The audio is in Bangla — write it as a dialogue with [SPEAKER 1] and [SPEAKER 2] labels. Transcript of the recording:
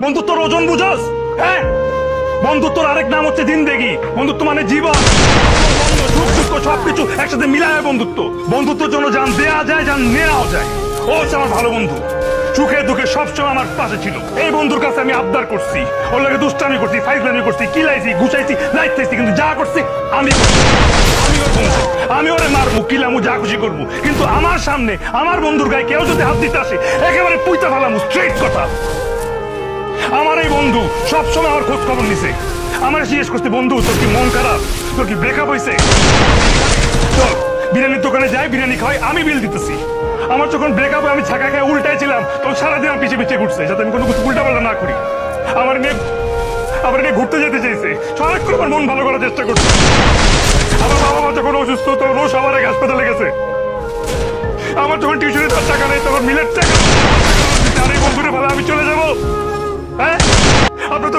[SPEAKER 1] বন্ধুত্বর ওজন বুঝস? হ্যাঁ, বন্ধুত্বর আরেক নাম হচ্ছে জিন্দেগি। বন্ধুত্ব মানে জীবন, সুখ দুঃখ সবকিছু একসাথে মিলায় বন্ধুত্ব। বন্ধুত্বের জন্য জান দেয়া যায়, জান নেওয়াও যায়। ও হচ্ছে আমার ভালো বন্ধু, সুখে দুঃখে সবসময় আমার পাশে ছিল। এই বন্ধুর কাছে আমি আবদার করছি, ওর লাগে দুষ্টামি করছি, ফাইজলামি করছি, কিলাইছি, ঘুষাইছি, লাইতেছি, কিন্তু যা করছি আমি আমি ওরে মারবো, কিলামু, যা খুশি করবো, কিন্তু আমার সামনে আমার বন্ধুর গায়ে কেউ যদি হাত দিতে আসে একেবারে পুইতা ফেলামু, স্ট্রেট কথা। আমার এই বন্ধু সবসময় আমার খোঁজ খবর নিছে, আমার জিজ্ঞেস করছে, বন্ধু তোর কি মন খারাপ, তোর কি ব্রেকআপ হয়েছে, চল বিরিয়ানির দোকানে যাই, বিরিয়ানি খাওয়াই, আমি বিল দিতেছি। আমার যখন ব্রেকআপ হয় আমি ছাকা খায় উল্টাই ছিলাম, তখন সারাদিন আমার পিছিয়ে পিছিয়ে ঘুরছে যাতে আমি কোনো কিছু উল্টা পাল্টা না করি। আমার নিয়ে ঘুরতে যেতে চাইছে, সারা করে আমার মন ভালো করার চেষ্টা করছে। আমার বাবা মা যখন অসুস্থ তখন ও সবার আগে হাসপাতালে গেছে। আমার যখন টিউশনে তার টাকা নেই তখন মিলের টাকা, বন্ধুরে ভালো আমি চলে যাবো। হ্যাঁ, আপনার